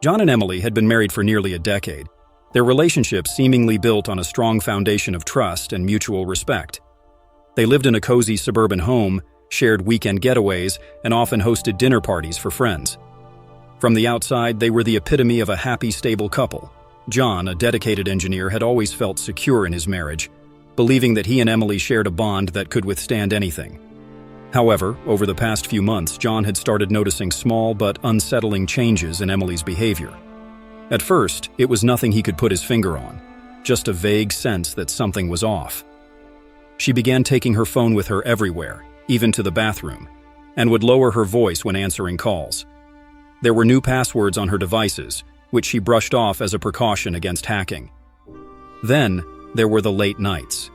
John and Emily had been married for nearly a decade, their relationship seemingly built on a strong foundation of trust and mutual respect. They lived in a cozy suburban home, shared weekend getaways, and often hosted dinner parties for friends. From the outside, they were the epitome of a happy, stable couple. John, a dedicated engineer, had always felt secure in his marriage, believing that he and Emily shared a bond that could withstand anything. However, over the past few months, John had started noticing small but unsettling changes in Emily's behavior. At first, it was nothing he could put his finger on, just a vague sense that something was off. She began taking her phone with her everywhere, even to the bathroom, and would lower her voice when answering calls. There were new passwords on her devices, which she brushed off as a precaution against hacking. Then, there were the late nights.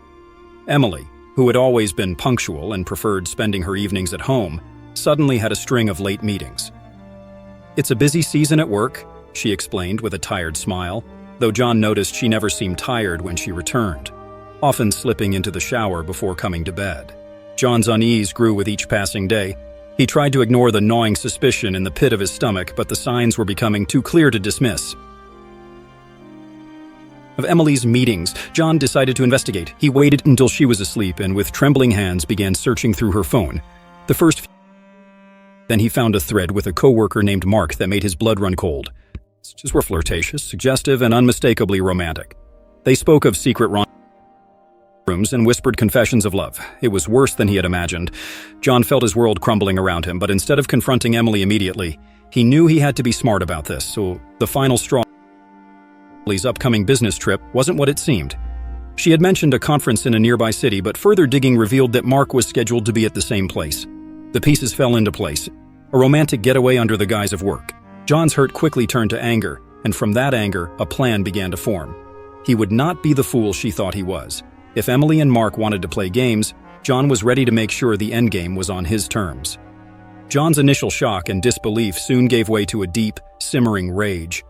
Emily, who had always been punctual and preferred spending her evenings at home, suddenly had a string of late meetings. "It's a busy season at work," she explained with a tired smile, though John noticed she never seemed tired when she returned, often slipping into the shower before coming to bed. John's unease grew with each passing day. He tried to ignore the gnawing suspicion in the pit of his stomach, but the signs were becoming too clear to dismiss. Of Emily's meetings, John decided to investigate. He waited until she was asleep and with trembling hands began searching through her phone. Then he found a thread with a coworker named Mark that made his blood run cold. Messages were flirtatious, suggestive, and unmistakably romantic. They spoke of secret rooms and whispered confessions of love. It was worse than he had imagined. John felt his world crumbling around him, but instead of confronting Emily immediately, he knew he had to be smart about this, so the final straw. Emily's upcoming business trip wasn't what it seemed. She had mentioned a conference in a nearby city, but further digging revealed that Mark was scheduled to be at the same place. The pieces fell into place. A romantic getaway under the guise of work. John's hurt quickly turned to anger, and from that anger, a plan began to form. He would not be the fool she thought he was. If Emily and Mark wanted to play games, John was ready to make sure the endgame was on his terms. John's initial shock and disbelief soon gave way to a deep, simmering rage.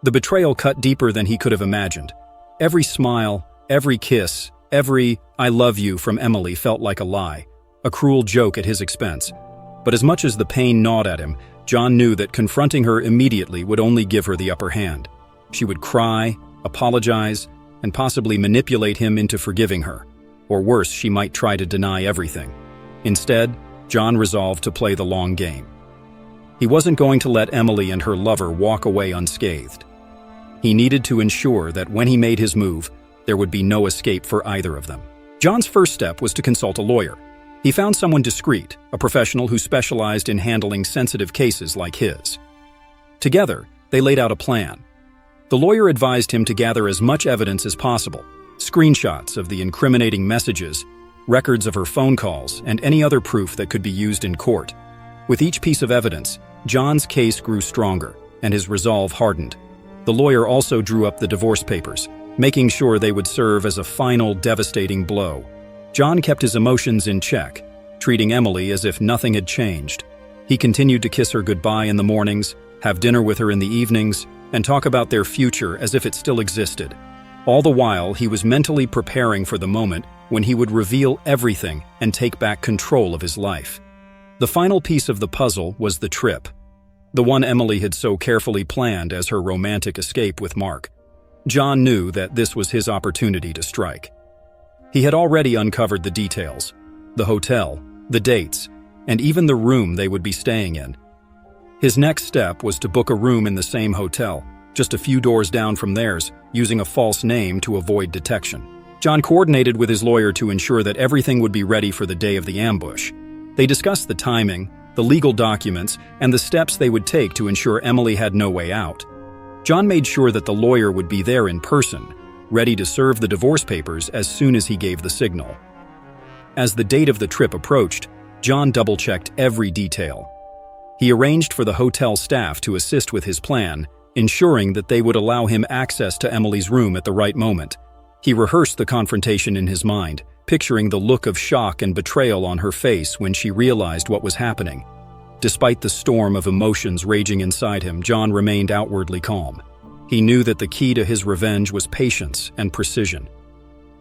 The betrayal cut deeper than he could have imagined. Every smile, every kiss, every "I love you" from Emily felt like a lie, a cruel joke at his expense. But as much as the pain gnawed at him, John knew that confronting her immediately would only give her the upper hand. She would cry, apologize, and possibly manipulate him into forgiving her. Or worse, she might try to deny everything. Instead, John resolved to play the long game. He wasn't going to let Emily and her lover walk away unscathed. He needed to ensure that when he made his move, there would be no escape for either of them. John's first step was to consult a lawyer. He found someone discreet, a professional who specialized in handling sensitive cases like his. Together, they laid out a plan. The lawyer advised him to gather as much evidence as possible, screenshots of the incriminating messages, records of her phone calls, and any other proof that could be used in court. With each piece of evidence, John's case grew stronger, and his resolve hardened. The lawyer also drew up the divorce papers, making sure they would serve as a final devastating blow. John kept his emotions in check, treating Emily as if nothing had changed. He continued to kiss her goodbye in the mornings, have dinner with her in the evenings, and talk about their future as if it still existed. All the while, he was mentally preparing for the moment when he would reveal everything and take back control of his life. The final piece of the puzzle was the trip, the one Emily had so carefully planned as her romantic escape with Mark. John knew that this was his opportunity to strike. He had already uncovered the details, the hotel, the dates, and even the room they would be staying in. His next step was to book a room in the same hotel, just a few doors down from theirs, using a false name to avoid detection. John coordinated with his lawyer to ensure that everything would be ready for the day of the ambush. They discussed the timing, the legal documents, and the steps they would take to ensure Emily had no way out. John made sure that the lawyer would be there in person, ready to serve the divorce papers as soon as he gave the signal. As the date of the trip approached, John double-checked every detail. He arranged for the hotel staff to assist with his plan, ensuring that they would allow him access to Emily's room at the right moment. He rehearsed the confrontation in his mind, picturing the look of shock and betrayal on her face when she realized what was happening. Despite the storm of emotions raging inside him, John remained outwardly calm. He knew that the key to his revenge was patience and precision.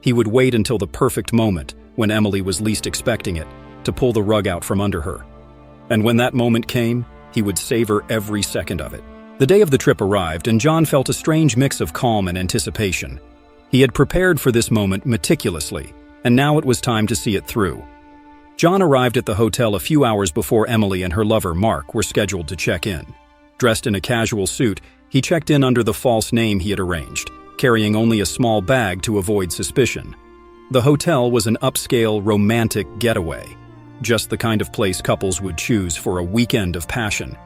He would wait until the perfect moment, when Emily was least expecting it, to pull the rug out from under her. And when that moment came, he would savor every second of it. The day of the trip arrived, and John felt a strange mix of calm and anticipation. He had prepared for this moment meticulously, and now it was time to see it through. John arrived at the hotel a few hours before Emily and her lover Mark were scheduled to check in. Dressed in a casual suit, he checked in under the false name he had arranged, carrying only a small bag to avoid suspicion. The hotel was an upscale, romantic getaway, just the kind of place couples would choose for a weekend of passion.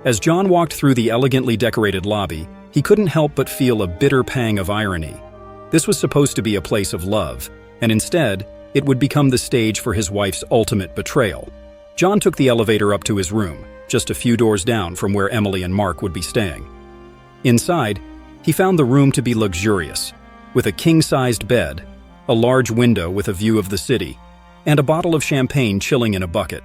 As John walked through the elegantly decorated lobby, he couldn't help but feel a bitter pang of irony. This was supposed to be a place of love, and instead, it would become the stage for his wife's ultimate betrayal. John took the elevator up to his room, just a few doors down from where Emily and Mark would be staying. Inside, he found the room to be luxurious, with a king-sized bed, a large window with a view of the city, and a bottle of champagne chilling in a bucket.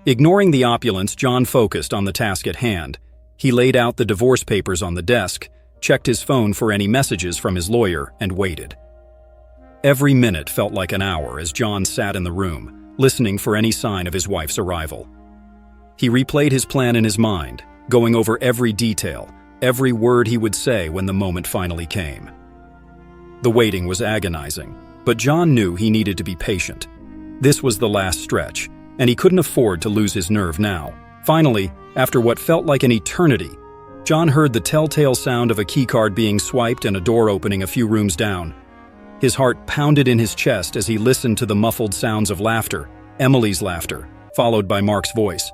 Ignoring the opulence, John focused on the task at hand. He laid out the divorce papers on the desk, checked his phone for any messages from his lawyer, and waited. Every minute felt like an hour as John sat in the room, listening for any sign of his wife's arrival. He replayed his plan in his mind, going over every detail, every word he would say when the moment finally came. The waiting was agonizing, but John knew he needed to be patient. This was the last stretch, and he couldn't afford to lose his nerve now. Finally, after what felt like an eternity, John heard the telltale sound of a keycard being swiped and a door opening a few rooms down. His heart pounded in his chest as he listened to the muffled sounds of laughter, Emily's laughter, followed by Mark's voice.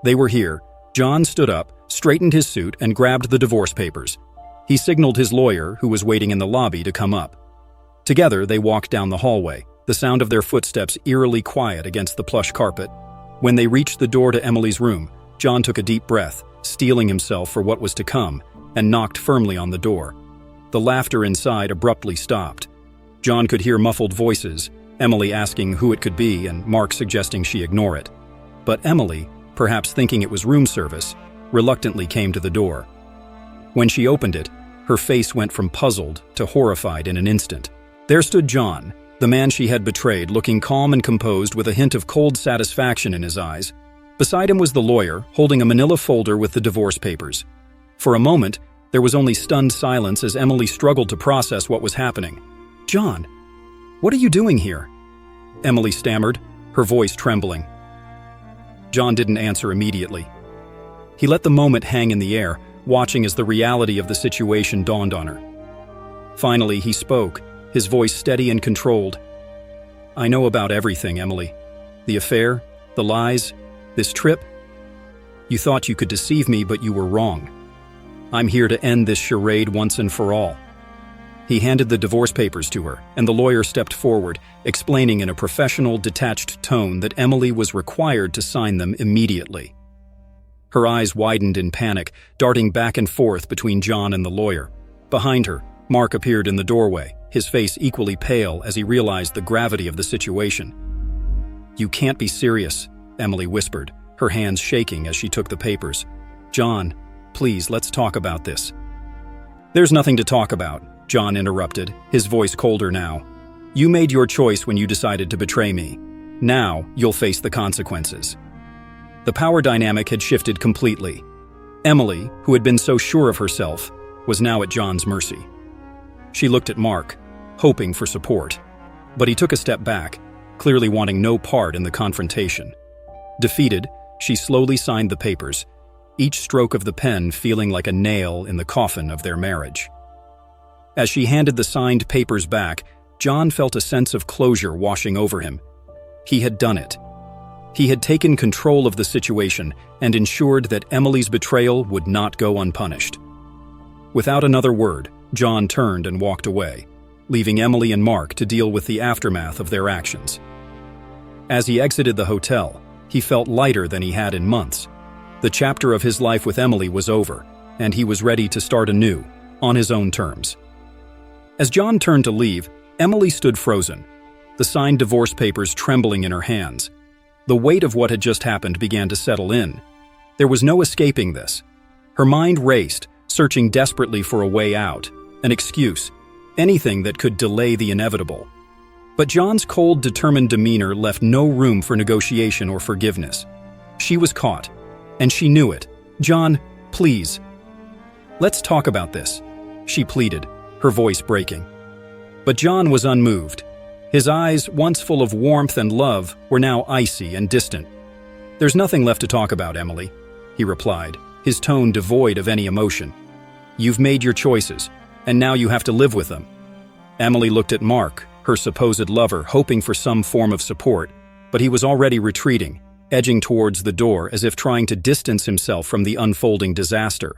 They were here. John stood up, straightened his suit, and grabbed the divorce papers. He signaled his lawyer, who was waiting in the lobby, to come up. Together, they walked down the hallway, the sound of their footsteps eerily quiet against the plush carpet. When they reached the door to Emily's room, John took a deep breath, steeling himself for what was to come, and knocked firmly on the door. The laughter inside abruptly stopped. John could hear muffled voices, Emily asking who it could be and Mark suggesting she ignore it. But Emily, perhaps thinking it was room service, reluctantly came to the door. When she opened it, her face went from puzzled to horrified in an instant. There stood John, the man she had betrayed, looking calm and composed with a hint of cold satisfaction in his eyes. Beside him was the lawyer, holding a manila folder with the divorce papers. For a moment, there was only stunned silence as Emily struggled to process what was happening. "John, what are you doing here?" Emily stammered, her voice trembling. John didn't answer immediately. He let the moment hang in the air, watching as the reality of the situation dawned on her. Finally, he spoke, his voice steady and controlled. "I know about everything, Emily. The affair, the lies, this trip. You thought you could deceive me, but you were wrong. I'm here to end this charade once and for all." He handed the divorce papers to her, and the lawyer stepped forward, explaining in a professional, detached tone that Emily was required to sign them immediately. Her eyes widened in panic, darting back and forth between John and the lawyer. Behind her, Mark appeared in the doorway, his face equally pale as he realized the gravity of the situation. "You can't be serious," Emily whispered, her hands shaking as she took the papers. "John, please, let's talk about this." "There's nothing to talk about," John interrupted, his voice colder now. "You made your choice when you decided to betray me. Now, you'll face the consequences." The power dynamic had shifted completely. Emily, who had been so sure of herself, was now at John's mercy. She looked at Mark, hoping for support. But he took a step back, clearly wanting no part in the confrontation. Defeated, she slowly signed the papers, each stroke of the pen feeling like a nail in the coffin of their marriage. As she handed the signed papers back, John felt a sense of closure washing over him. He had done it. He had taken control of the situation and ensured that Emily's betrayal would not go unpunished. Without another word, John turned and walked away, leaving Emily and Mark to deal with the aftermath of their actions. As he exited the hotel, he felt lighter than he had in months. The chapter of his life with Emily was over, and he was ready to start anew, on his own terms. As John turned to leave, Emily stood frozen, the signed divorce papers trembling in her hands. The weight of what had just happened began to settle in. There was no escaping this. Her mind raced, searching desperately for a way out, an excuse, anything that could delay the inevitable. But John's cold, determined demeanor left no room for negotiation or forgiveness. She was caught, and she knew it. "John, please, Let's talk about this, she pleaded, her voice breaking. But John was unmoved. His eyes, once full of warmth and love, were now icy and distant. "There's nothing left to talk about, Emily," he replied, his tone devoid of any emotion. "You've made your choices, and now you have to live with them." Emily looked at Mark, her supposed lover, hoping for some form of support, but he was already retreating, edging towards the door as if trying to distance himself from the unfolding disaster.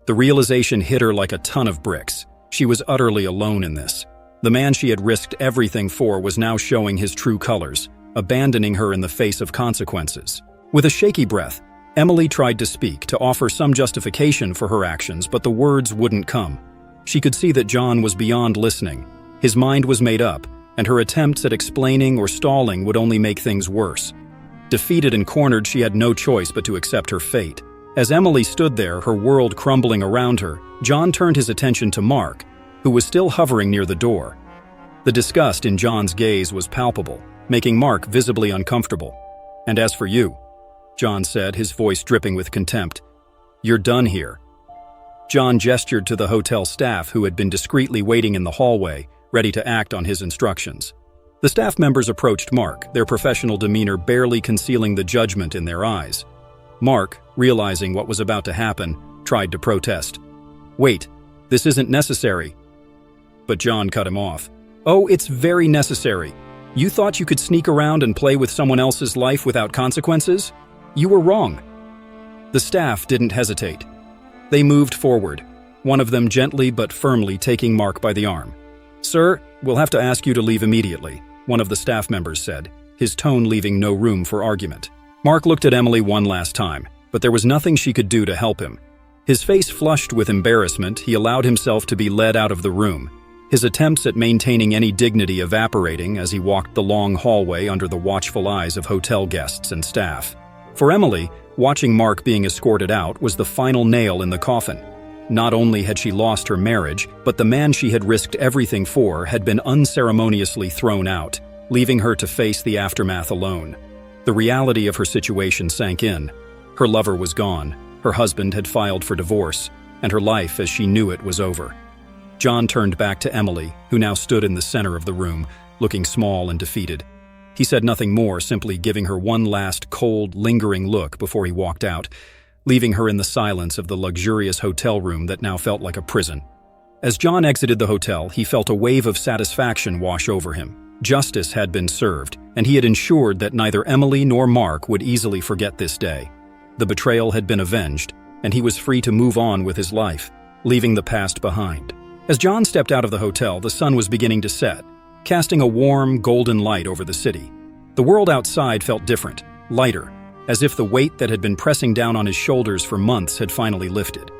The realization hit her like a ton of bricks. She was utterly alone in this. The man she had risked everything for was now showing his true colors, abandoning her in the face of consequences. With a shaky breath, Emily tried to speak, to offer some justification for her actions, but the words wouldn't come. She could see that John was beyond listening. His mind was made up, and her attempts at explaining or stalling would only make things worse. Defeated and cornered, she had no choice but to accept her fate. As Emily stood there, her world crumbling around her, John turned his attention to Mark, who was still hovering near the door. The disgust in John's gaze was palpable, making Mark visibly uncomfortable. "And as for you," John said, his voice dripping with contempt, "you're done here." John gestured to the hotel staff who had been discreetly waiting in the hallway, ready to act on his instructions. The staff members approached Mark, their professional demeanor barely concealing the judgment in their eyes. Mark, realizing what was about to happen, tried to protest. "Wait, this isn't necessary." But John cut him off. "Oh, it's very necessary. You thought you could sneak around and play with someone else's life without consequences? You were wrong." The staff didn't hesitate. They moved forward, one of them gently but firmly taking Mark by the arm. "Sir, we'll have to ask you to leave immediately," one of the staff members said, his tone leaving no room for argument. Mark looked at Emily one last time, but there was nothing she could do to help him. His face flushed with embarrassment, he allowed himself to be led out of the room, his attempts at maintaining any dignity evaporating as he walked the long hallway under the watchful eyes of hotel guests and staff. For Emily, watching Mark being escorted out was the final nail in the coffin. Not only had she lost her marriage, but the man she had risked everything for had been unceremoniously thrown out, leaving her to face the aftermath alone. The reality of her situation sank in. Her lover was gone, her husband had filed for divorce, and her life as she knew it was over. John turned back to Emily, who now stood in the center of the room, looking small and defeated. He said nothing more, simply giving her one last cold, lingering look before he walked out, leaving her in the silence of the luxurious hotel room that now felt like a prison. As John exited the hotel, he felt a wave of satisfaction wash over him. Justice had been served, and he had ensured that neither Emily nor Mark would easily forget this day. The betrayal had been avenged, and he was free to move on with his life, leaving the past behind. As John stepped out of the hotel, the sun was beginning to set, casting a warm, golden light over the city. The world outside felt different, lighter, as if the weight that had been pressing down on his shoulders for months had finally lifted.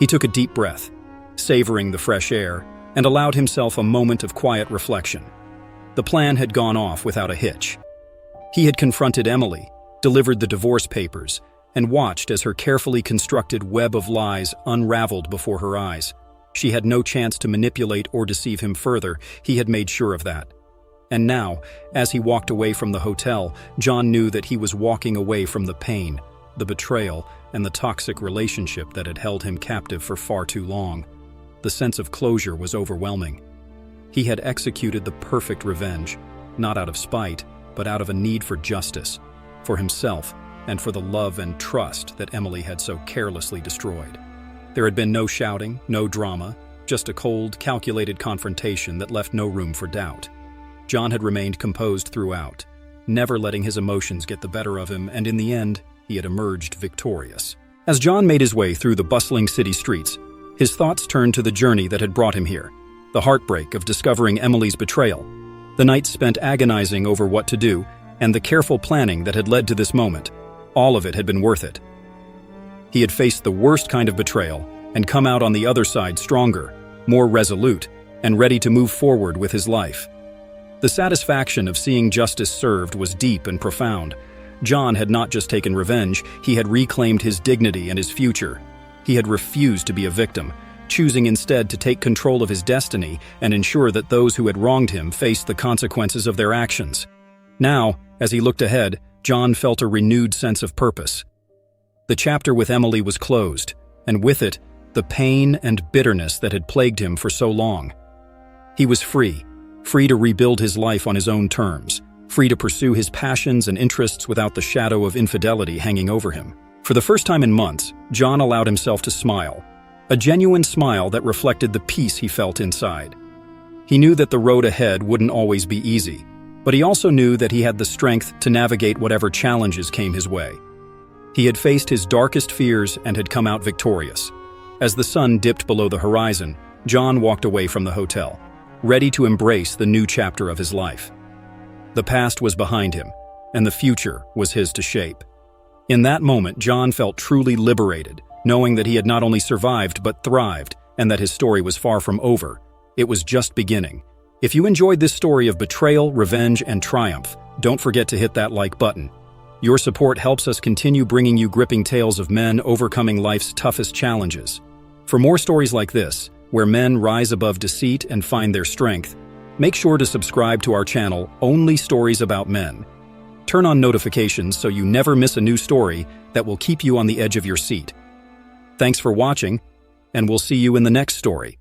He took a deep breath, savoring the fresh air, and allowed himself a moment of quiet reflection. The plan had gone off without a hitch. He had confronted Emily, delivered the divorce papers, and watched as her carefully constructed web of lies unraveled before her eyes. She had no chance to manipulate or deceive him further, he had made sure of that. And now, as he walked away from the hotel, John knew that he was walking away from the pain, the betrayal, and the toxic relationship that had held him captive for far too long. The sense of closure was overwhelming. He had executed the perfect revenge, not out of spite, but out of a need for justice, for himself, and for the love and trust that Emily had so carelessly destroyed. There had been no shouting, no drama, just a cold, calculated confrontation that left no room for doubt. John had remained composed throughout, never letting his emotions get the better of him, and in the end, he had emerged victorious. As John made his way through the bustling city streets, his thoughts turned to the journey that had brought him here, the heartbreak of discovering Emily's betrayal, the nights spent agonizing over what to do, and the careful planning that had led to this moment. All of it had been worth it. He had faced the worst kind of betrayal and come out on the other side stronger, more resolute, and ready to move forward with his life. The satisfaction of seeing justice served was deep and profound. John had not just taken revenge, he had reclaimed his dignity and his future. He had refused to be a victim, choosing instead to take control of his destiny and ensure that those who had wronged him faced the consequences of their actions. Now, as he looked ahead, John felt a renewed sense of purpose. The chapter with Emily was closed, and with it, the pain and bitterness that had plagued him for so long. He was free to rebuild his life on his own terms, free to pursue his passions and interests without the shadow of infidelity hanging over him. For the first time in months, John allowed himself to smile, a genuine smile that reflected the peace he felt inside. He knew that the road ahead wouldn't always be easy, but he also knew that he had the strength to navigate whatever challenges came his way. He had faced his darkest fears and had come out victorious. As the sun dipped below the horizon, John walked away from the hotel, ready to embrace the new chapter of his life. The past was behind him, and the future was his to shape. In that moment, John felt truly liberated, knowing that he had not only survived but thrived, and that his story was far from over. It was just beginning. If you enjoyed this story of betrayal, revenge, and triumph, don't forget to hit that like button. Your support helps us continue bringing you gripping tales of men overcoming life's toughest challenges. For more stories like this, where men rise above deceit and find their strength, make sure to subscribe to our channel, Only Stories About Men. Turn on notifications so you never miss a new story that will keep you on the edge of your seat. Thanks for watching, and we'll see you in the next story.